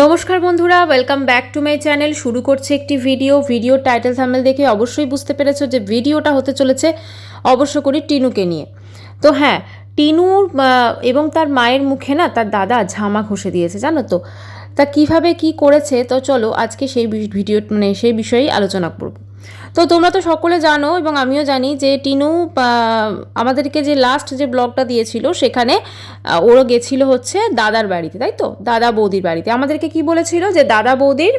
নমস্কার বন্ধুরা, welcome back to my channel. শুরু করছে একটি ভিডিও টাইটেল থাম্বনেল দেখে অবশ্যই বুঝতে পেরেছো যে ভিডিওটা হতে চলেছে অবশ্য করি টিনুকে নিয়ে। তো হ্যাঁ, টিনুর এবং তার মায়ের মুখে না তার দাদা ঝামা ঘষে দিয়েছে, জানো তো। তা কিভাবে কি করেছে, তো চলো আজকে সেই সেই বিষয়েই আলোচনা করব। তো তোমরা তো সকলে জানো এবং আমিও জানি যে টিনু আমাদেরকে যে লাস্ট যে ব্লগটা দিয়েছিল সেখানে ওরা গেছিল হচ্ছে দাদার বাড়িতে, তাই তো, দাদা বৌদির বাড়িতে। আমাদেরকে কি বলেছিল যে দাদা বৌদির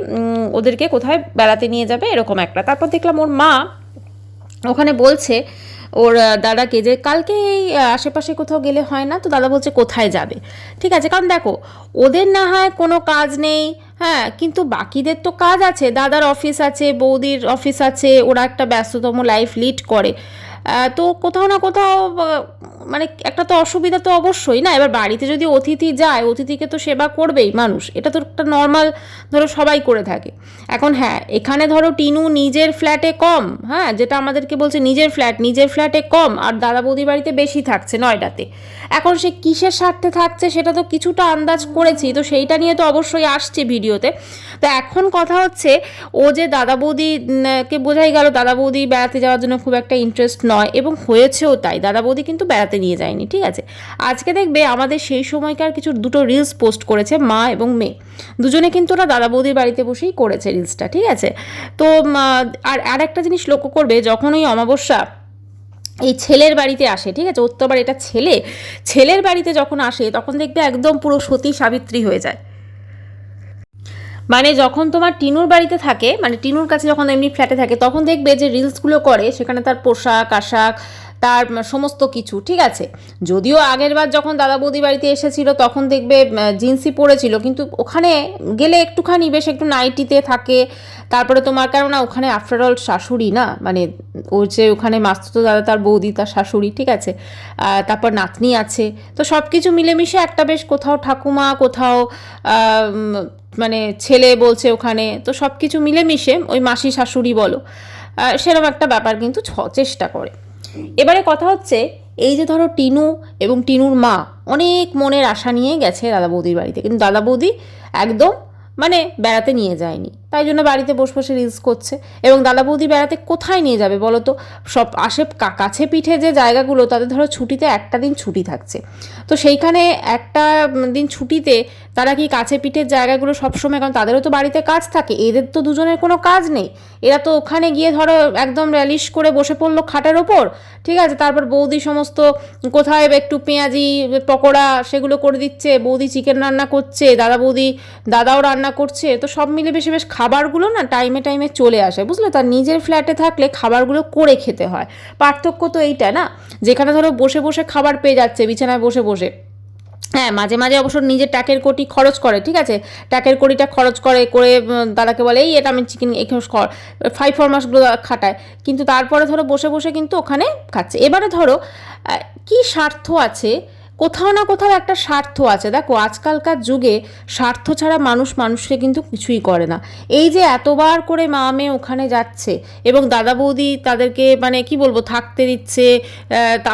ওদেরকে কোথায় বেড়াতে নিয়ে যাবে এরকম একটা। তারপর দেখলাম ওর মা ওখানে বলছে ওর দাদাকে যে কালকে এই আশেপাশে কোথাও গেলে হয় না। তো দাদা বলছে কোথায় যাবে, ঠিক আছে, কারণ দেখো ওদের না হয় কোনো কাজ নেই, হ্যাঁ, কিন্তু বাকিদের তো কাজ আছে, দাদার অফিস আছে, বৌদির অফিস আছে, ওরা একটা ব্যস্ততম লাইফ লিড করে। তো কোথাও না কোথাও মানে একটা তো অসুবিধা তো অবশ্যই না। এবার বাড়িতে যদি অতিথি যায়, অতিথিকে তো সেবা করবেই মানুষ, এটা তো একটা নর্মাল, ধরো সবাই করে থাকে। এখন হ্যাঁ, এখানে ধরো টিনু নিজের ফ্ল্যাটে কম, হ্যাঁ, যেটা আমাদেরকে বলছে নিজের ফ্ল্যাটে কম, আর দাদা বৌদির বাড়িতে বেশি থাকছে, নয়ডাতে। এখন সে কিসের স্বার্থে থাকছে সেটা তো কিছুটা আন্দাজ করেছি, তো সেইটা নিয়ে তো অবশ্যই আসছে ভিডিওতে। তো এখন কথা হচ্ছে ও যে দাদা বৌদিকে বোঝাই গেল দাদা বৌদি বেড়াতে যাওয়ার জন্য খুব একটা ইন্টারেস্ট নয়, এবং হয়েছেও তাই, দাদা বৌদি কিন্তু বেড়াতে নিয়ে যায়নি, ঠিক আছে। আজকে দেখবে আমাদের সেই সময়কার কিছু দুটো রিলস পোস্ট করেছে মা এবং মেয়ে, দুজনে কিন্তু ওরা দাদা বৌদির বাড়িতে বসেই করেছে রিলসটা, ঠিক আছে। তো আর একটা জিনিস লক্ষ্য করবে, যখন ওই অমাবস্যা এই ছেলের বাড়িতে আসে, ঠিক আছে, ওর তো আবার এটা ছেলের বাড়িতে যখন আসে তখন দেখবে একদম পুরো সতী সাবিত্রী হয়ে যায়। মানে যখন তোমার টিনুর বাড়িতে থাকে, মানে টিনুর কাছে যখন এমনি ফ্ল্যাটে থাকে, তখন দেখবে যে রিলসগুলো করে সেখানে তার পোশাক আশাক, তার সমস্ত কিছু, ঠিক আছে। যদিও আগের বার যখন দাদা বৌদি বাড়িতে এসেছিল তখন দেখবে জিন্সই পরেছিল, কিন্তু ওখানে গেলে একটুখানি বেশ একটু নাইটিতে থাকে। তারপরে তোমার কেননা ওখানে আফটারঅল শাশুড়ি না, মানে ওর যে ওখানে মাস্তুতো দাদা তার বৌদি তার শাশুড়ি, ঠিক আছে, তারপর নাতনি আছে, তো সব কিছু মিলেমিশে একটা বেশ কোথাও ঠাকুমা, কোথাও মানে ছেলে বলছে ওখানে, তো সব কিছু মিলেমিশে ওই মাসি শাশুড়ি বলো, সেরকম একটা ব্যাপার কিন্তু চেষ্টা করে। এবারে কথা হচ্ছে এই যে ধরো টিনু এবং টিনুর মা অনেক মনের আশা নিয়ে গেছে দাদা বৌদির বাড়িতে, কিন্তু দাদা বৌদি একদম মানে বেড়াতে নিয়ে যায়নি, তাই জন্য বাড়িতে বসে বসে রিলস করছে। এবং দাদা বৌদি বেড়াতে কোথায় নিয়ে যাবে বলো তো, সব কাছে পিঠে যে জায়গাগুলো, তাদের ধরো ছুটিতে একটা দিন ছুটি থাকছে, তো সেইখানে একটা দিন ছুটিতে তারা কি কাছে পিঠের জায়গাগুলো সবসময়, কারণ তাদেরও তো বাড়িতে কাজ থাকে, এদের তো দুজনের কোনো কাজ নেই, এরা তো ওখানে গিয়ে ধরো একদম র্যালিশ করে বসে পড়লো খাটের ওপর, ঠিক আছে। তারপর বৌদি সমস্ত কোথায় একটু পেঁয়াজি পকোড়া সেগুলো করে দিচ্ছে, বৌদি চিকেন রান্না করছে, দাদাও রান্না করছে, তো সব মিলে বেশি বেশ খাবারগুলো না টাইমে টাইমে চলে আসে, বুঝলে। তার নিজের ফ্ল্যাটে থাকলে খাবারগুলো করে খেতে হয়, পার্থক্য তো এইটা না, যেখানে ধরো বসে বসে খাবার পেয়ে যাচ্ছে বিছানায় বসে বসে। হ্যাঁ, মাঝে মাঝে অবশ্য নিজের টাকের কোটি খরচ করে, ঠিক আছে, টাকের কোটিটা খরচ করে দাদাকে বলে এই এটা আমি চিকেন এখানে 5-4 মাসগুলো খাটায়, কিন্তু তারপরে ধরো বসে বসে কিন্তু ওখানে খাচ্ছে। এবারে ধরো কি স্বার্থ আছে, কোথাও না কোথাও একটা স্বার্থ আছে। দেখো আজকালকার যুগে স্বার্থ ছাড়া মানুষকে কিন্তু কিছুই করে না। এই যে এতবার করে মা মেয়ে ওখানে যাচ্ছে এবং দাদা বৌদি তাদেরকে মানে কি বলবো থাকতে দিচ্ছে,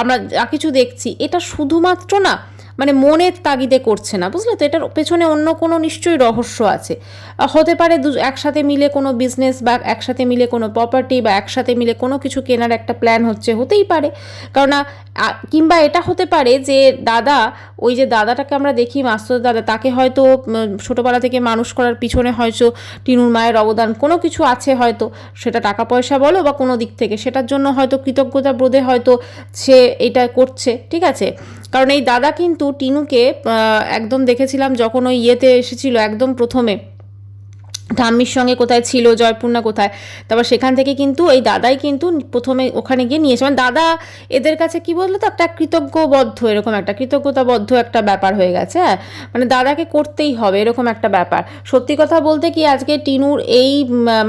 আমরা যা কিছু দেখছি, এটা শুধুমাত্র না মানে মনের তাগিদে করছে না, বুঝলে তো, এটার পেছনে অন্য কোনো নিশ্চয়ই রহস্য আছে। হতে পারে একসাথে মিলে কোনো বিজনেস, বা একসাথে মিলে কোনো প্রপার্টি, বা একসাথে মিলে কোনো কিছু কেনার একটা প্ল্যান হতেই পারে। কারণ কিংবা এটা হতে পারে যে দাদা, ওই যে দাদাটাকে আমরা দেখি মাস্টার দাদা, তাকে হয়তো ছোটোবেলা থেকে মানুষ করার পিছনে হয়তো টিনুর মায়ের অবদান কোনো কিছু আছে, হয়তো সেটা টাকা পয়সা বলো বা কোনো দিক থেকে, সেটার জন্য হয়তো কৃতজ্ঞতা বোধে হয়তো সে এটা করছে, ঠিক আছে। কারণ এই দাদা কিন্তু টিনুকে একদম দেখেছিলাম যখন ওই ইয়েতে এসেছিল একদম প্রথমে, ঠাম্মির সঙ্গে কোথায় ছিল, জয়পুর না কোথায়, তারপর সেখান থেকে কিন্তু এই দাদাই কিন্তু প্রথমে ওখানে গিয়ে নিয়েছে, মানে দাদা এদের কাছে কি বললো তো একটা এরকম একটা কৃতজ্ঞতাবদ্ধ একটা ব্যাপার হয়ে গেছে, হ্যাঁ, মানে দাদাকে করতেই হবে এরকম একটা ব্যাপার। সত্যি কথা বলতে কি আজকে টিনুর এই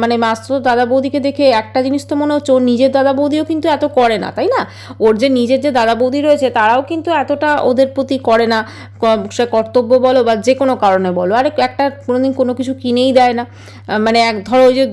মানে মাস্টার দাদা বৌদিকে দেখে একটা জিনিস তো মনে হচ্ছে ওর নিজের দাদা বৌদিও কিন্তু এত করে না, তাই না। ওর যে নিজের যে দাদা বৌদি রয়েছে তারাও কিন্তু এতটা ওদের প্রতি করে না, সে কর্তব্য বলো বা যে কোনো কারণে বলো, আর একটা কোনোদিন কোনো কিছু কিনেই দেয় না। মানে ধরো ওই যে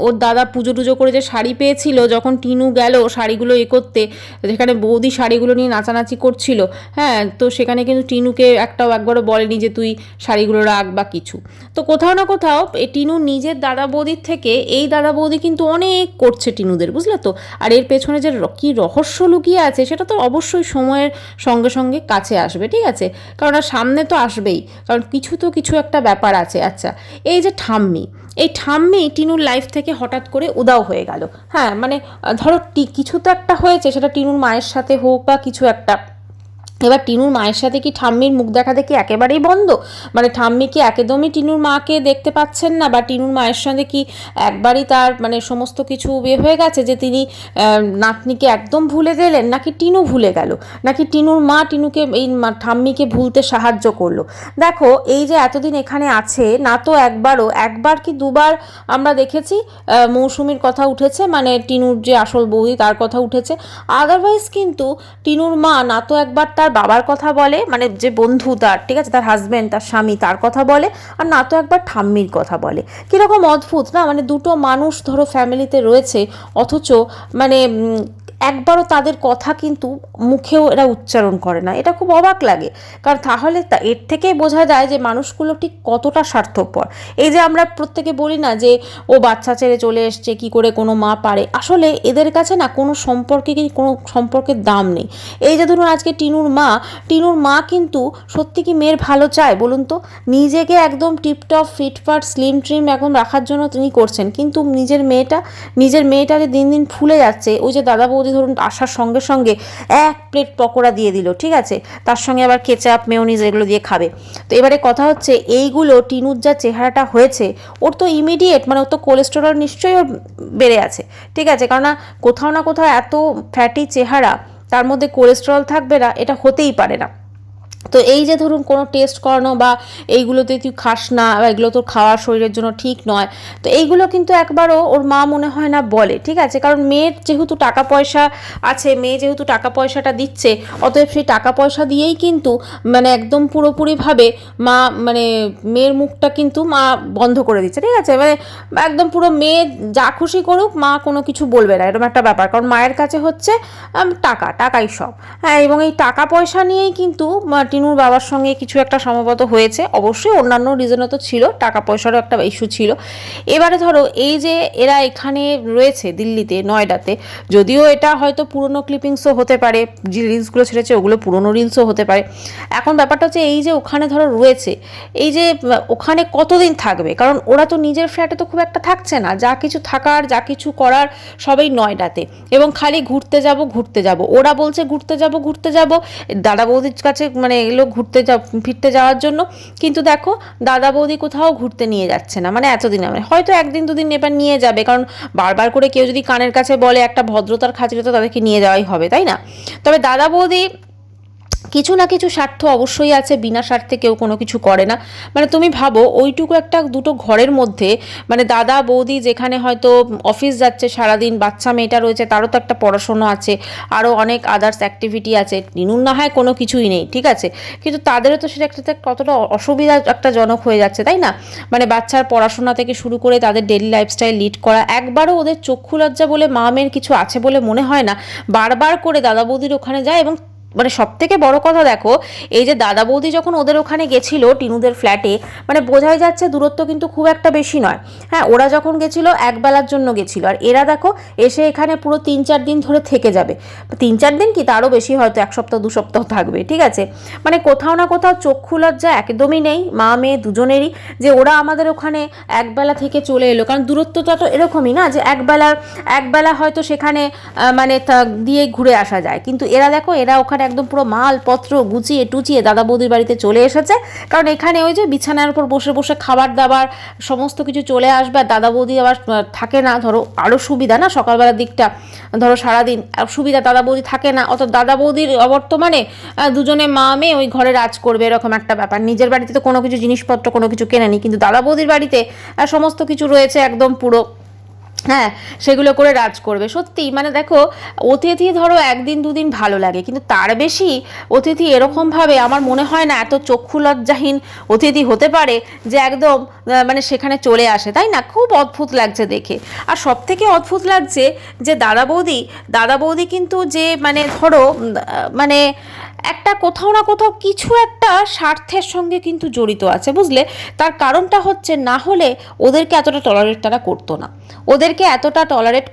ওর দাদা পুজো টুজো করে যে শাড়ি পেয়েছিল, যখন টিনু গেল শাড়িগুলো করতে, যেখানে বৌদি শাড়িগুলো নিয়ে নাচানাচি করছিল, হ্যাঁ, তো সেখানে কিন্তু টিনুকে একবারও বলেনি যে তুই শাড়িগুলো রাখ বা কিছু। তো কোথাও না কোথাও টিনু নিজের দাদা বৌদির থেকে এই দাদা বৌদি কিন্তু অনেক করছে টিনুদের, বুঝলে তো। আর এর পেছনে যে কী রহস্য লুকিয়ে আছে সেটা তো অবশ্যই সময়ের সঙ্গে সঙ্গে কাছে আসবে, ঠিক আছে, কারণ সামনে তো আসবেই, কারণ কিছু একটা ব্যাপার আছে। আচ্ছা, এই যে ঠাম্মি টিনুর লাইফ থেকে হঠাৎ করে উদাও হয়ে গেল। হ্যাঁ, মানে ধরো কিছু তো একটা হয়েছে, সেটা টিনুর মায়ের সাথে হোক বা কিছু একটা। এবার টিনুর মায়ের সাথে কি ঠাম্মির মুখ দেখা দেখি একেবারেই বন্ধ? মানে ঠাম্মি কি একদমই টিনুর মাকে দেখতে পাচ্ছেন না, বা টিনুর মায়ের সঙ্গে কি একবারই তার মানে সমস্ত কিছু হয়ে গেছে যে তিনি নাতনিকে একদম ভুলে গেলেন, নাকি টিনু ভুলে গেল, নাকি টিনুর মা টিনুকে এই ঠাম্মিকে ভুলতে সাহায্য করলো? দেখো, এই যে এতদিন এখানে আছে না, তো একবার কি দুবার আমরা দেখেছি মৌসুমীর কথা উঠেছে, মানে টিনুর যে আসল বৌদি তার কথা উঠেছে। আদারওয়াইজ কিন্তু টিনুর মা না তো একবার তার বাবার কথা বলে, মানে যে বন্ধু তার, ঠিক আছে, তার হাজব্যান্ড, তার স্বামী, তার কথা বলে, আর না তো একবার ঠাম্মির কথা বলে। কীরকম অদ্ভুত না, মানে দুটো মানুষ ধরো ফ্যামিলিতে রয়েছে, অথচ মানে একবারও তাদের কথা কিন্তু মুখেও এরা উচ্চারণ করে না। এটা খুব অবাক লাগে, কারণ তাহলে এর থেকেই বোঝা যায় যে মানুষগুলো ঠিক কতটা স্বার্থপর। এই যে আমরা প্রত্যেকে বলি না যে ও বাচ্চা ছেড়ে চলে এসছে, কি করে কোনো মা পারে, আসলে এদের কাছে না কোনো সম্পর্কের দাম নেই। এই যে ধরুন আজকে টিনুর মা কিন্তু সত্যি কি মেয়ের ভালো চায় বলুন তো? নিজেকে একদম টিপটপ ফিটফাট স্লিম ট্রিম একদম রাখার জন্য তিনি করছেন, কিন্তু নিজের মেয়েটা যে দিন দিন ফুলে যাচ্ছে, ওই যে দাদা বৌদি ধরুন আসার সঙ্গে সঙ্গে এক প্লেট পকোড়া দিয়ে দিল, ঠিক আছে, তার সঙ্গে আবার কেচাপ মেয়োনিজ এগুলো দিয়ে খাবে। তো এবারে কথা হচ্ছে, এইগুলো টিনুর যা চেহারাটা হয়েছে, ওর তো ইমিডিয়েট মানে ওর তো কোলেস্টেরল নিশ্চয়ই ওর বেড়ে আছে, ঠিক আছে, কারণ কোথাও না কোথাও এত ফ্যাটি চেহারা, তার মধ্যে কোলেস্টেরল থাকবে না, এটা হতেই পারে না। তো এই যে ধরুন কোনো টেস্ট করানো বা এইগুলোতে তুই খাস না, বা এগুলো তোর খাওয়ার শরীরের জন্য ঠিক নয়, তো এইগুলো কিন্তু একবারও ওর মা মনে হয় না বলে, ঠিক আছে, কারণ মেয়ের যেহেতু টাকা পয়সা আছে, মেয়ে যেহেতু টাকা পয়সাটা দিচ্ছে, অতএব সেই টাকা পয়সা দিয়েই কিন্তু মানে একদম পুরোপুরিভাবে মা মানে মেয়ের মুখটা কিন্তু মা বন্ধ করে দিচ্ছে, ঠিক আছে, মানে একদম পুরো মেয়ে যা খুশি করুক মা কোনো কিছু বলবে না, এরকম একটা ব্যাপার, কারণ মায়ের কাছে হচ্ছে টাকাই সব। হ্যাঁ, এবং এই টাকা পয়সা নিয়েই কিন্তু টিনুর বাবার সঙ্গে কিছু একটা সম্ভবত হয়েছে, অবশ্যই অন্যান্য রিজনও তো ছিল, টাকা পয়সারও একটা ইস্যু ছিল। এবারে ধরো এই যে এরা এখানে রয়েছে দিল্লিতে, নয়ডাতে, যদিও এটা হয়তো পুরনো ক্লিপিংসও হতে পারে, যে রিলসগুলো ছেড়েছে ওগুলো পুরনো রিলসও হতে পারে। এখন ব্যাপারটা হচ্ছে এই যে ওখানে ধরো রয়েছে, এই যে ওখানে কতদিন থাকবে, কারণ ওরা তো নিজের ফ্ল্যাটে তো খুব একটা থাকছে না, যা কিছু থাকার যা কিছু করার সবই নয়ডাতে, এবং খালি ঘুরতে যাব, ওরা বলছে ঘুরতে যাব দাদা বৌদির কাছে, মানে এগুলো ফিরতে যাওয়ার জন্য, কিন্তু দেখো দাদা বৌদি কোথাও ঘুরতে নিয়ে যাচ্ছে না, মানে এতদিন হয়তো একদিন দুদিন এবার নিয়ে যাবে, কারণ বারবার করে কেউ যদি কানের কাছে বলে একটা ভদ্রতার খাতিরে তো তাদেরকে নিয়ে যাওয়াই হবে, তাই না? তবে দাদা বৌদি কিছু না কিছু স্বার্থ অবশ্যই আছে, বিনা স্বার্থে কেউ কোনো কিছু করে না। মানে তুমি ভাবো ওইটুকু একটা দুটো ঘরের মধ্যে, মানে দাদা বৌদি যেখানে হয়তো অফিস যাচ্ছে সারাদিন, বাচ্চা মেয়েটা রয়েছে, তারও তো একটা পড়াশোনা আছে, আরও অনেক আদার্স অ্যাক্টিভিটি আছে, টিনুর না হয় কোনো কিছুই নেই, ঠিক আছে, কিন্তু তাদেরও তো সেটা একটা কতটা অসুবিধা একটা জনক হয়ে যাচ্ছে, তাই না? মানে বাচ্চার পড়াশোনা থেকে শুরু করে তাদের ডেইলি লাইফস্টাইল লিড করা, একবারও ওদের চক্ষু লজ্জা বলে মা মেয়ের কিছু আছে বলে মনে হয় না। বারবার করে দাদা বৌদির ওখানে যায়, এবং মানে সব থেকে বড় কথা দেখো, এই যে দাদা বৌদি যখন ওদের ওখানে গেছিল টিনুদের ফ্ল্যাটে, মানে বোঝাই যাচ্ছে দূরত্ব কিন্তু খুব একটা বেশি নয়। হ্যাঁ, ওরা যখন গেছিল একবেলার জন্য গেছিল, আর এরা দেখো এসে এখানে পুরো 3-4 দিন ধরে থেকে যাবে, 3-4 দিন কি তারও বেশি, হয়তো 1 সপ্তাহ 2 সপ্তাহ থাকবে, ঠিক আছে, মানে কোথাও না কোথাও চক্ষু লজ্জা একদমই নেই মা মেয়ে দুজনেরই, যে ওরা আমাদের ওখানে একবেলা থেকে চলে এলো, কারণ দূরত্বটা তো এরকমই না যে একবেলা হয়তো সেখানে মানে দিয়ে ঘুরে আসা যায়, কিন্তু এরা দেখো এরা ওখানে একদম পুরো মালপত্র গুছিয়ে টুচিয়ে দাদা বৌদির বাড়িতে চলে এসেছে, কারণ এখানে ওই যে বিছানার উপর বসে বসে খাবার দাবার সমস্ত কিছু চলে আসবে, আর দাদা বৌদি আবার থাকে না, ধরো আরও সুবিধা না, সকালবেলার দিকটা ধরো সারাদিন সুবিধা, দাদা বৌদি থাকে না, অত দাদা বৌদির অবর্তমানে দুজনে মা মেয়ে ওই ঘরে রাজ করবে, এরকম একটা ব্যাপার। নিজের বাড়িতে তো কোনো কিছু জিনিসপত্র কোনো কিছু কেনেনি, কিন্তু দাদা বৌদির বাড়িতে সমস্ত কিছু রয়েছে একদম পুরো হ্যাঁ, সেগুলো করে রাজ করবে। সত্যি মানে দেখো, অতিথি ধরো একদিন দুদিন ভালো লাগে, কিন্তু তার বেশি অতিথি এরকমভাবে আমার মনে হয় না এত চক্ষু লজ্জাহীন অতিথি হতে পারে যে একদম মানে সেখানে চলে আসে, তাই না? খুব অদ্ভুত লাগছে দেখে। আর সব থেকে অদ্ভুত লাগছে যে দাদা বৌদি কিন্তু যে মানে ধরো মানে একটা কোথাও না কোথাও কিছু একটা স্বার্থের সঙ্গে কিন্তু জড়িত আছে, বুঝলে? তার কারণটা হচ্ছে, না হলে ওদেরকে এতটা টলারেট তারা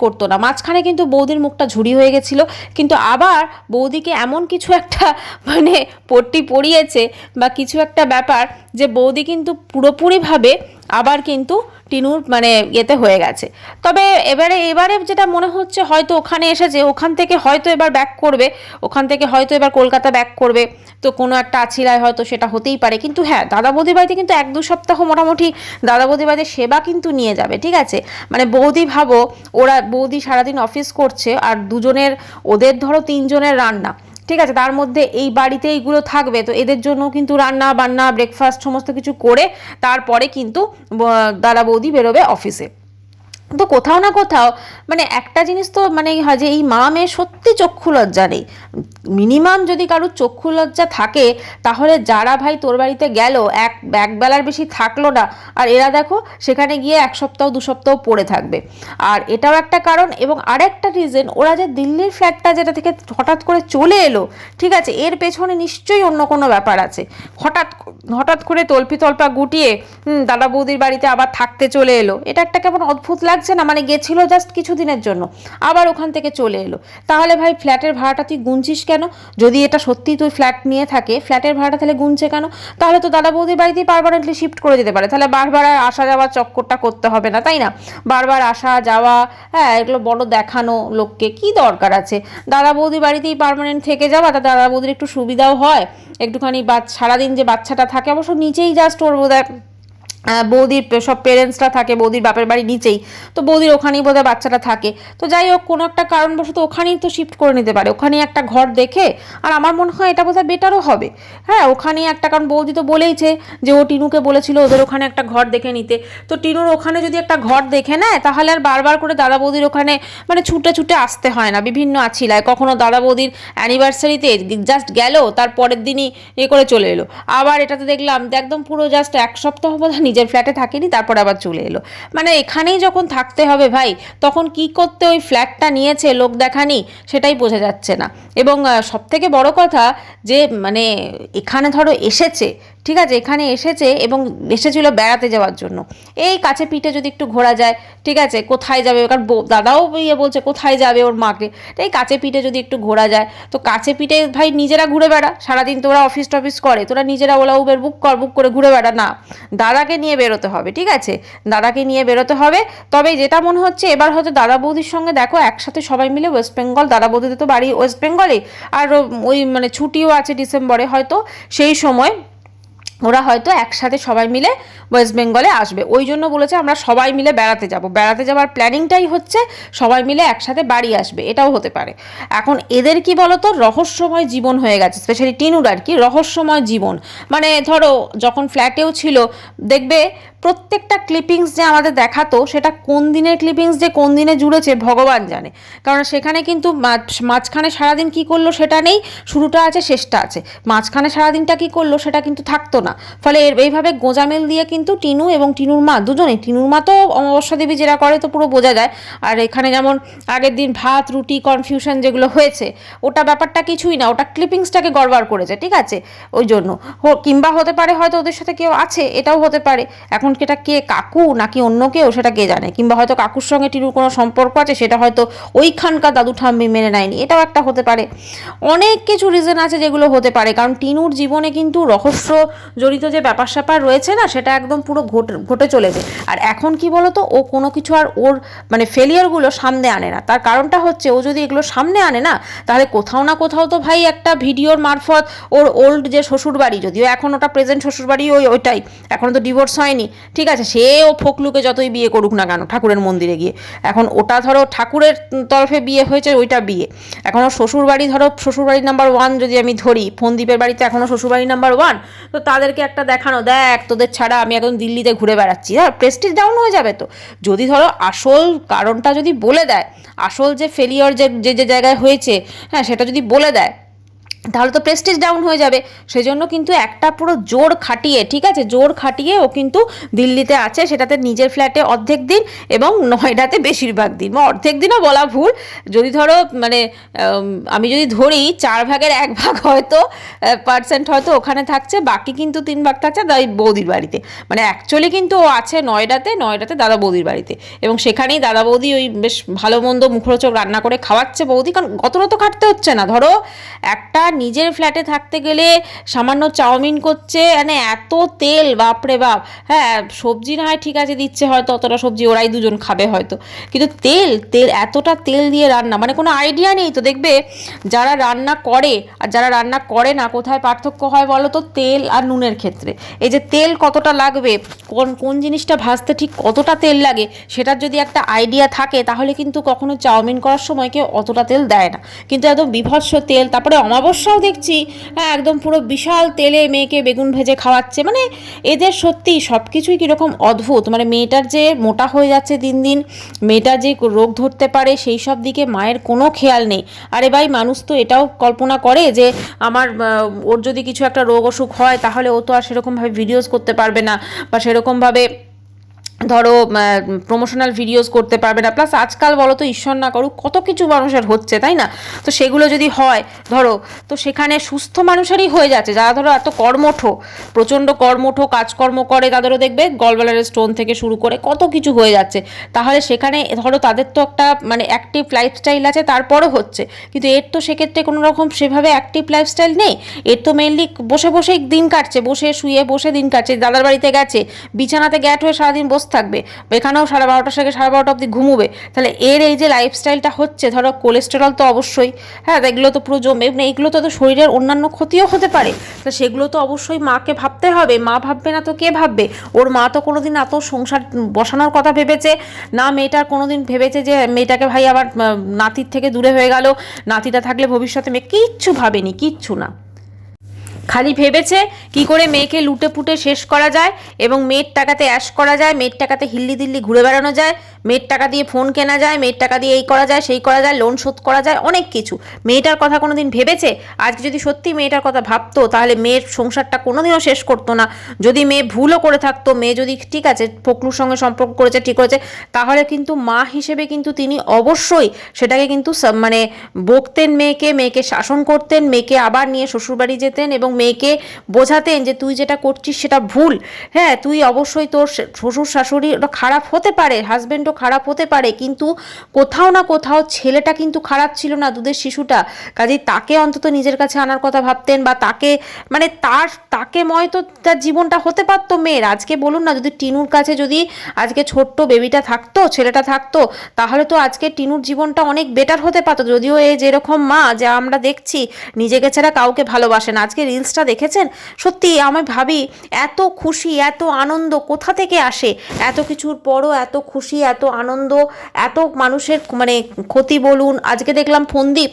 করতো না, মাঝখানে কিন্তু বৌদির মুখটা ঝুড়ি হয়ে গেছিলো, কিন্তু আবার বৌদিকে এমন কিছু একটা মানে পট্টি পরিয়েছে বা কিছু একটা ব্যাপার, যে বৌদি কিন্তু পুরোপুরিভাবে আবার কিন্তু টিনুর মানে ইয়েতে হয়ে গেছে। তবে এবারে যেটা মনে হচ্ছে, হয়তো ওখানে এসেছে, ওখান থেকে হয়তো এবার ব্যাক করবে, ওখান থেকে হয়তো এবার কলকাতা ব্যাক করবে, তো কোনো একটা আছিলায় হয়তো সেটা হতেই পারে। কিন্তু হ্যাঁ, দাদা বৌদির বাড়িতে কিন্তু 1-2 সপ্তাহ মোটামুটি দাদা বৌদির বাড়িতে সেবা কিন্তু নিয়ে যাবে, ঠিক আছে? মানে বৌদি ভাবো, বৌদি সারাদিন অফিস করছে, আর দুজনের, ওদের ধরো 3 জনের রান্না, ঠিক আছে, তার মধ্যে এই বাড়িতে এইগুলো থাকবে, তো এদের জন্য কিন্তু রান্না বান্না ব্রেকফাস্ট সমস্ত কিছু করে তারপরে কিন্তু দাদা বৌদি বেরোবে অফিসে। তো কোথাও না কোথাও মানে একটা জিনিস তো মানে হয় যে এই মা মেয়ে সত্যি চক্ষু লজ্জা নেই। মিনিমাম যদি কারোর চক্ষু লজ্জা থাকে, তাহলে যারা ভাই তোর বাড়িতে গেল, এক বেলার বেশি থাকলো না, আর এরা দেখো সেখানে গিয়ে 1 সপ্তাহ 2 সপ্তাহ পড়ে থাকবে। আর এটাও একটা কারণ, এবং আরেকটা রিজন, ওরা যে দিল্লির ফ্ল্যাটটা যেটা থেকে হঠাৎ করে চলে এলো, ঠিক আছে, এর পেছনে নিশ্চয়ই অন্য কোনো ব্যাপার আছে। হঠাৎ করে তল্পা গুটিয়ে দাদা বৌদির বাড়িতে আবার থাকতে চলে এলো, এটা একটা কেমন অদ্ভুত লাগছে না? মানে গেছিল জাস্ট কিছুদিনের জন্য, আবার ওখান থেকে চলে এলো। তাহলে ভাই ফ্ল্যাটের ভাড়াটা তুই গুনছিস কেন? যদি এটা সত্যি তুই ফ্ল্যাট নিয়ে থাকে, ফ্ল্যাটের ভাড়াটা তাহলে গুনছে কেন? তাহলে তো দাদা বৌদির বাড়িতেই পার্মানেন্টলি শিফট করে দিতে পারে, তাহলে বারবার আসা যাওয়ার চক্করটা করতে হবে না, তাই না? বারবার আসা যাওয়া, হ্যাঁ, এগুলো বড় দেখানো লোককে, কি দরকার আছে দাদা বৌদির বাড়িতেই পার্মানেন্ট থেকে যাওয়া? তা দাদা বৌদির একটু সুবিধাও হয়, একটুখানি সারাদিন যে বাচ্চাটা থাকে, অবশ্য নিচেই জাস্ট ওর বোধহয় বৌদির সব পেরেন্টসরা থাকে, বৌদির বাপের বাড়ি নিচেই, তো বৌদির ওখানেই বোধহয় বাচ্চাটা থাকে। তো যাই হোক, কোনো একটা কারণবশত ওখানেই তো শিফট করে নিতে পারে, ওখানেই একটা ঘর দেখে। আর আমার মনে হয় এটা বোধহয় বেটারও হবে। হ্যাঁ, ওখানেই একটা, কারণ বৌদি তো বলেইছে যে ও টিনুকে বলেছিল ওদের ওখানে একটা ঘর দেখে নিতে। তো টিনুর ওখানে যদি একটা ঘর দেখে নেয়, তাহলে আর বারবার করে দাদা বৌদির ওখানে মানে ছুটে আসতে হয় না বিভিন্ন আছিলায়। কখনো দাদা বৌদির অ্যানিভার্সারিতে জাস্ট গেল, তার পরের দিনই করে চলে এলো। আবার এটাতে দেখলাম একদম পুরো জাস্ট 1 সপ্তাহ বোধহয় নিজের ফ্ল্যাটে থাকেনি, তারপর আবার চলে এলো। মানে এখানেই যখন থাকতে হবে ভাই, তখন কি করতে ওই ফ্ল্যাটটা নিয়েছে লোক দেখানি, সেটাই বোঝা যাচ্ছে না। এবং সবথেকে বড় কথা যে মানে এখানে ধরো এসেছে, ঠিক আছে, এখানে এসেছে এবং এসেছিল বেড়াতে যাওয়ার জন্য। এই কাছে পিঠে যদি একটু ঘোরা যায়, ঠিক আছে, কোথায় যাবে, কারণ দাদাও বলছে কোথায় যাবে ওর মাকে, এই কাছে পিঠে যদি একটু ঘোরা যায়, তো কাছে পিঠে ভাই নিজেরা ঘুরে বেড়া, সারাদিন তোরা অফিস টফিস করে, তোরা নিজেরা ওলা উবের বুক করে ঘুরে বেড়া না, দাদাকে নিয়ে বেরোতে হবে, ঠিক আছে, দাদাকে নিয়ে বেরোতে হবে। তবে যেটা মনে হচ্ছে, এবার হয়তো দাদা বৌদির সঙ্গে দেখো একসাথে সবাই মিলে ওয়েস্ট বেঙ্গল, দাদা বৌদিদের তো বাড়ি ওয়েস্ট বেঙ্গলে, আর ওই মানে ছুটিও আছে ডিসেম্বরে, হয়তো সেই সময় ওরা হয়তো একসাথে সবাই মিলে ওয়েস্ট বেঙ্গলে আসবে। ওই জন্য বলেছে আমরা সবাই মিলে বেড়াতে যাওয়ার প্ল্যানিংটাই হচ্ছে সবাই মিলে একসাথে বাড়ি আসবে, এটাও হতে পারে। এখন এদের কি বলতো, রহস্যময় জীবন হয়ে গেছে, স্পেশালি টিনুর আর কি, রহস্যময় জীবন। মানে ধরো যখন ফ্ল্যাটেও ছিল, দেখবে প্রত্যেকটা ক্লিপিংস যে আমাদের দেখাতো, সেটা কোন দিনের ক্লিপিংস যে কোন দিনে জুড়েছে ভগবান জানে। কারণ সেখানে কিন্তু মাঝখানে সারাদিন কি করলো সেটা নেই, শুরুটা আছে শেষটা আছে, মাঝখানে সারাদিনটা কি করলো সেটা কিন্তু থাকতো না। ফলে এইভাবে গোঁজামেল দিয়ে কিন্তু টিনু এবং টিনুর মা দুজনেই, টিনুর মা তো অমাবস্যা দেবী যেটা করে তো পুরো বোঝা যায়, আর এখানে যেমন আগের দিন ভাত রুটি কনফিউশন যেগুলো হয়েছে, ওটা ব্যাপারটা কিছুই না, ওটা ক্লিপিংসটাকে গড়বড় করেছে, ঠিক আছে, ওই জন্য। কিংবা হতে পারে হয়তো ওদের সাথে কেউ আছে, এটাও হতে পারে। এখন এটা কে, কাকু নাকি অন্য কেউ, সেটা কে জানে। কিংবা হয়তো কাকুর সঙ্গে টিনুর কোনো সম্পর্ক আছে, সেটা হয়তো ওইখানকার দাদু ঠাম্মি মেনে নেয়নি, এটাও একটা হতে পারে। অনেক কিছু রিজন আছে যেগুলো হতে পারে, কারণ টিনুর জীবনে কিন্তু রহস্য জড়িত যে ব্যাপার স্যাপার রয়েছে না, সেটা একদম পুরো ঘটে চলেছে। আর এখন কি বলতো, ও কোনো কিছু আর ওর মানে ফেলিয়ারগুলো সামনে আনে না। তার কারণটা হচ্ছে, ও যদি এগুলো সামনে আনে না, তাহলে কোথাও না কোথাও তো ভাই একটা ভিডিওর মারফত ওর ওল্ড যে শ্বশুরবাড়ি, যদিও এখন ওটা প্রেজেন্ট শ্বশুরবাড়ি ওইটাই, এখনও তো ডিভোর্স হয়নি, ঠিক আছে, সে ও ফোকলুকে যতই বিয়ে করুক না কেন ঠাকুরের মন্দিরে গিয়ে, এখন ওটা ধরো ঠাকুরের তরফে বিয়ে হয়েছে, ওইটা বিয়ে। এখন ওর শ্বশুরবাড়ি ধরো, শ্বশুরবাড়ি নাম্বার 1 যদি আমি ধরি, ফোনদীপের বাড়িতে এখনও শ্বশুরবাড়ি নাম্বার 1, তো তাদেরকে একটা দেখানো, দেখ তোদের ছাড়া আমি এখন দিল্লিতে ঘুরে বেড়াচ্ছি, হ্যাঁ প্রেস্টিজ ডাউন হয়ে যাবে। তো যদি ধরো আসল কারণটা যদি বলে দেয়, আসল যে ফেলিওর যে যে জায়গায় হয়েছে, হ্যাঁ সেটা যদি বলে দেয়, তাহলে তো প্রেস্টিজ ডাউন হয়ে যাবে। সেজন্য কিন্তু একটা পুরো জোর খাটিয়ে, ঠিক আছে, জোর খাটিয়ে ও কিন্তু দিল্লিতে আছে, সেটাতে নিজের ফ্ল্যাটে অর্ধেক দিন এবং নয়ডাতে বেশিরভাগ দিন, বা অর্ধেক দিনও বলা ভুল, যদি ধরো মানে আমি যদি ধরি 4 ভাগের 1 ভাগ হয়তো পার্সেন্ট হয়তো ওখানে থাকছে, বাকি কিন্তু 3 ভাগ থাকছে দাই বৌদির বাড়িতে। মানে অ্যাকচুয়ালি কিন্তু ও আছে নয়ডাতে দাদা বৌদির বাড়িতে, এবং সেখানেই দাদা বৌদি ওই বেশ ভালো মন্দ মুখরোচক রান্না করে খাওয়াচ্ছে বৌদি, কারণ অতটা তো খাটতে হচ্ছে না। ধরো একটা নিজের ফ্ল্যাটে থাকতে গেলে সামান্য চাউমিন করছে, মানে এত তেল, বাপরে বাপ। হ্যাঁ সবজি না হয় ঠিক আছে দিচ্ছে, হয়তো অতটা সবজি ওরাই দুজন খাবে হয়তো, কিন্তু তেল তেল এতটা তেল দিয়ে রান্না, মানে কোনো আইডিয়া নেই। তো দেখবে যারা রান্না করে আর যারা রান্না করে না, কোথায় পার্থক্য হয় বলো তো? তেল আর নুনের ক্ষেত্রে। এই যে তেল কতটা লাগবে, কোন কোন জিনিসটা ভাজতে ঠিক কতটা তেল লাগে, সেটার যদি একটা আইডিয়া থাকে, তাহলে কিন্তু কখনো চাউমিন করার সময় কেউ অতটা তেল দেয় না। কিন্তু একদম বিভৎস তেল, তারপরে অমাবস্যাও দেখছি হ্যাঁ একদম পুরো বিশাল তেলে মেয়েকে বেগুন ভেজে খাওয়াচ্ছে। মানে এদের সত্যি সব কিছুই কীরকম অদ্ভুত। মানে মেয়েটার যে মোটা হয়ে যাচ্ছে দিন দিন, মেয়েটার যে রোগ ধরতে পারে, সেই সব দিকে মায়ের কোনো খেয়াল নেই। আরে ভাই, মানুষ তো এটাও কল্পনা করে যে আমার ওর যদি কিছু একটা রোগ অসুখ হয়, তাহলে ও তো আর সেরকমভাবে ভিডিওস করতে পারবে না, বা সেরকমভাবে ধরো প্রমোশনাল ভিডিওস করতে পারবে না। প্লাস আজকাল বলো তো, ঈশ্বর না করুক, কত কিছু মানুষের হচ্ছে, তাই না? তো সেগুলো যদি হয় ধরো, তো সেখানে সুস্থ মানুষেরই হয়ে যাচ্ছে, যারা ধরো এত কর্মঠ, প্রচণ্ড কর্মঠ কাজকর্ম করে, তাদেরও দেখবে গলব্লাডারের স্টোন থেকে শুরু করে কত কিছু হয়ে যাচ্ছে। তাহলে সেখানে ধরো তাদের তো একটা মানে অ্যাক্টিভ লাইফস্টাইল আছে, তারপরও হচ্ছে, কিন্তু এর তো সেক্ষেত্রে কোনো রকম সেভাবে অ্যাক্টিভ লাইফস্টাইল নেই। এর তো মেনলি বসে বসেই দিন কাটছে, বসে শুয়ে বসে দিন কাটছে। দাদার বাড়িতে গেছে, বিছানাতে গ্যাট হয়ে সারাদিন বসে থাকবে, এখানেও 12:30 থেকে 12:30 অবধি ঘুমোবে। তাহলে এর এই যে লাইফস্টাইলটা হচ্ছে, ধরো কোলেস্টেরল তো অবশ্যই, হ্যাঁ এগুলো তো পুরো জমে, মানে এগুলো তো শরীরের অন্যান্য ক্ষতিও হতে পারে। তো সেগুলো তো অবশ্যই মাকে ভাবতে হবে, মা ভাববে না তো কে ভাববে? ওর মা তো কোনোদিন এত সংসার বসানোর কথা ভেবেছে না, মেয়েটার কোনোদিন ভেবেছে যে মেয়েটাকে ভাই আবার নাতির থেকে দূরে হয়ে গেল, নাতিটা থাকলে ভবিষ্যতে মেয়ে, কিচ্ছু ভাবেনি, কিচ্ছু না। খালি ভেবেছে কি করে মেয়েকে লুটে পুটে শেষ করা যায়, এবং মেয়ের টাকাতে অ্যাশ করা যায়, মেয়ের টাকাতে হিল্লি দিল্লি ঘুরে বেড়ানো যায়, মেয়ের টাকা দিয়ে ফোন কেনা যায়, মেয়ের টাকা দিয়ে এই করা যায় সেই করা যায়, লোন শোধ করা যায়, অনেক কিছু। মেয়েটার কথা কোনো দিন ভেবেছে? আজকে যদি সত্যি মেয়েটার কথা ভাবতো, তাহলে মেয়ের সংসারটা কোনোদিনও শেষ করতো না। যদি মেয়ে ভুলও করে থাকতো, মেয়ে যদি ঠিক আছে ফকলুর সঙ্গে সম্পর্ক করেছে, ঠিক করেছে, তাহলে কিন্তু মা হিসেবে কিন্তু তিনি অবশ্যই সেটাকে কিন্তু মানে বকতেন, মেয়েকে মেয়েকে শাসন করতেন, মেয়েকে আবার নিয়ে শ্বশুরবাড়ি যেতেন এবং মেয়েকে বোঝাতেন যে তুই যেটা করছিস সেটা ভুল। হ্যাঁ তুই অবশ্যই, তোর শ্বশুর শাশুড়ি খারাপ হতে পারে, হাজব্যান্ডও খারাপ হতে পারে, কিন্তু কোথাও না কোথাও ছেলেটা কিন্তু খারাপ ছিল না, দুধের শিশুটা। কাজেই তাকে অন্তত নিজের কাছে আনার কথা ভাবতেন, বা তাকে মানে তাকে তো তার জীবনটা হতে পারতো মেয়ের। আজকে বলুন না, যদি টিনুর কাছে যদি আজকে ছোট্ট বেবিটা থাকতো, ছেলেটা থাকতো, তাহলে তো আজকে টিনুর জীবনটা অনেক বেটার হতে পারতো। যদিও এই যেরকম মা যা আমরা দেখছি, নিজেকে ছাড়া কাউকে ভালোবাসে না। আজকে রিলসটা দেখেছেন? সত্যি আমি ভাবি এত খুশি, এত আনন্দ কোথা থেকে আসে? এত কিছুর পরও এত খুশি, এত আনন্দ, এত মানুষের মানে ক্ষতি বলুন। আজকে দেখলাম ফোনদীপ,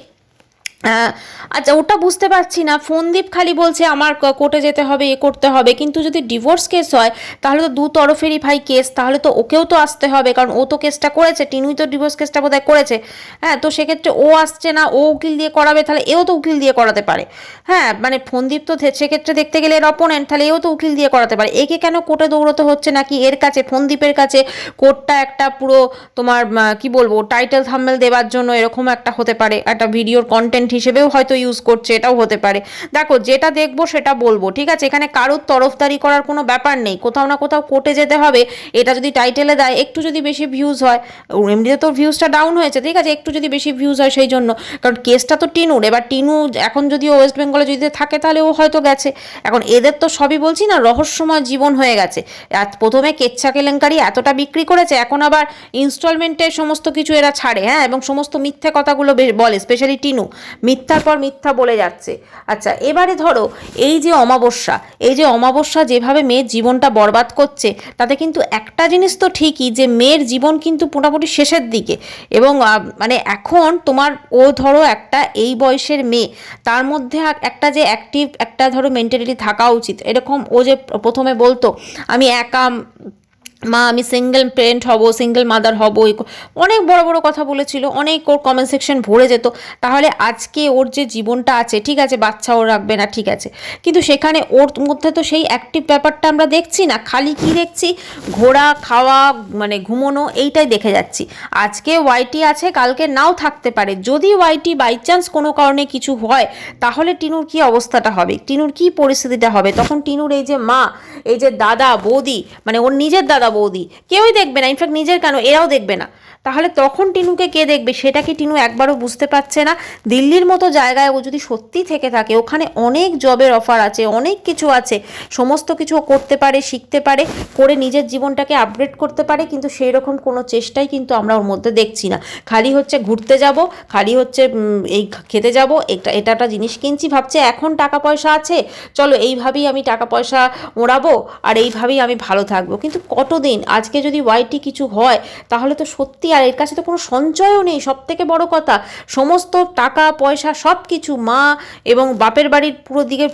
আচ্ছা ওটা বুঝতে পারছি না, ফোনদীপ খালি বলছে আমার কোর্টে যেতে হবে, এ করতে হবে, কিন্তু যদি ডিভোর্স কেস হয় তাহলে তো দু তরফেরই ভাই কেস, তাহলে তো ওকেও তো আসতে হবে, কারণ ও তো কেসটা করেছে, টিনুই তো ডিভোর্স কেসটা বোধহয় করেছে। হ্যাঁ তো সেক্ষেত্রে ও আসছে না, ও উকিল দিয়ে করাবে, তাহলে এও তো উকিল দিয়ে করাতে পারে। হ্যাঁ মানে ফোনদীপ তো সেক্ষেত্রে দেখতে গেলে এর অপোনেন্ট, তাহলে এও তো উকিল দিয়ে করাতে পারে। একে কেন কোর্টে দৌড়তে হচ্ছে নাকি এর কাছে, ফোনদীপের কাছে কোর্টটা একটা পুরো তোমার কি বলবো টাইটেল থাম্বনেল দেওয়ার জন্য এরকম একটা হতে পারে, একটা ভিডিওর কন্টেন্ট হিসেবেও হয়তো ইউজ করছে, এটাও হতে পারে। দেখো যেটা দেখবো সেটা বলবো, ঠিক আছে? এখানে কারোর তরফদারি করার কোনো ব্যাপার নেই, কোথাও না কোথাও কোর্টে যেতে হবে। এটা যদি টাইটেলে দেয়, একটু যদি বেশি ভিউজ হয়, এমনিতে তো ভিউজটা ডাউন হয়েছে, ঠিক আছে, একটু যদি বেশি ভিউজ হয় সেই জন্য, কারণ কেসটা তো টিনুর। এবার টিনু এখন যদি ওয়েস্ট বেঙ্গলে যদি থাকে, তাহলে ও হয়তো গেছে। এখন এদের তো সবই বলছি না রহস্যময় জীবন হয়ে গেছে। প্রথমে কেচ্ছা কেলেঙ্কারি এতটা বিক্রি করেছে, এখন আবার ইনস্টলমেন্টের সমস্ত কিছু এরা ছাড়ে, হ্যাঁ, এবং সমস্ত মিথ্যে কথাগুলো বলে, স্পেশালি টিনু। মিথ্যার পর মিথ্যা বলে যাচ্ছে। আচ্ছা, এবারে ধরো এই যে অমাবস্যা যেভাবে মেয়ের জীবনটা বরবাদ করছে, তাতে কিন্তু একটা জিনিস তো ঠিকই, যে মেয়ের জীবন কিন্তু মোটামুটি শেষের দিকে। এবং মানে এখন তোমার ধরো একটা এই বয়সের মেয়ে, তার মধ্যে একটা যে অ্যাক্টিভ একটা ধরো মেন্টালিটি থাকা উচিত। এরকম ও যে প্রথমে বলতো আমি একা মা, আমি সিঙ্গেল প্যারেন্ট হব, সিঙ্গেল মাদার হব, অনেক বড় বড় কথা বলেছিল, অনেক ওর কমেন্ট সেকশন ভরে যেত। তাহলে আজকে ওর যে জীবনটা আছে, ঠিক আছে বাচ্চাও রাখবে না, ঠিক আছে, কিন্তু সেখানে ওর মধ্যে তো সেই অ্যাক্টিভ ব্যাপারটা আমরা দেখছি না। খালি কি দেখছি, ঘোরা, খাওয়া, মানে ঘুমোনো, এইটাই দেখে যাচ্ছি। আজকে ওয়াইটি আছে, কালকে নাও থাকতে পারে। যদি ওয়াইটি বাই চান্স কোনো কারণে কিছু হয়, তাহলে টিনুর কি অবস্থাটা হবে, টিনুর কি পরিস্থিতিটা হবে? তখন টিনুর এই যে মা, এই যে দাদা বৌদি, মানে ওর নিজের দাদা বৌদি কেউই দেখবে না, ইনফ্যাক্ট নিজের কেন, এরাও দেখবে না। তাহলে তখন টিনুকে কে দেখবে, সেটা কি টিনু একবারও বুঝতে পারছে না? দিল্লির মতো জায়গায় ও যদি সত্যি থেকে থাকে, ওখানে অনেক জবের অফার আছে, অনেক কিছু আছে, সমস্ত কিছু ও করতে পারে, শিখতে পারে, করে নিজের জীবনটাকে আপগ্রেড করতে পারে, কিন্তু সেই রকম কোনো চেষ্টাই কিন্তু আমরা ওর মধ্যে দেখছি না। খালি হচ্ছে ঘুরতে যাব, খালি হচ্ছে এই খেতে যাব, এটা জিনিস কিনছি, ভাবছে এখন টাকা পয়সা আছে, চলো এইভাবেই আমি টাকা পয়সা ওড়াবো আর এইভাবেই আমি ভালো থাকবো। কিন্তু কতদিন? আজকে যদি ওয়াইটি কিছু হয়, তাহলে তো সত্যি, আর এর কাছে তো কোনো সঞ্চয়ও নেই। সব থেকে বড় কথা, সমস্ত টাকা পয়সা সব কিছু মা এবং বাপের বাড়ির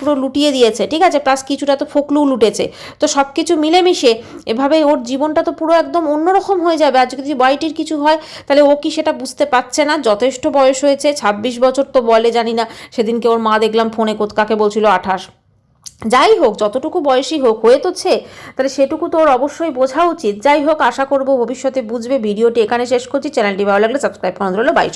পুরো লুটিয়ে দিয়েছে, ঠিক আছে, প্লাস কিছুটা তো ফোকলু লুটেছে। তো সব কিছু মিলেমিশে এভাবে ওর জীবনটা তো পুরো একদম অন্যরকম হয়ে যাবে। আজকে যদি ওয়াইটির কিছু হয়, তাহলে ও কি সেটা বুঝতে পারছে না? যথেষ্ট বয়স হয়েছে, 26 বছর তো বলে, জানি না, সেদিনকে ওর মা দেখলাম ফোনে কাকে বলছিল 28। যাই হোক, যতটুকু বয়সী হোক, হয়েছে, তাহলে সেটুকু তো ওর অবশ্যই বোঝা উচিত। যাই হোক, আশা করব ভবিষ্যতে বুঝবে। ভিডিওটি এখানে শেষ করছি। চ্যানেলটি ভালো লাগলে সাবস্ক্রাইব করা হলো। বাই।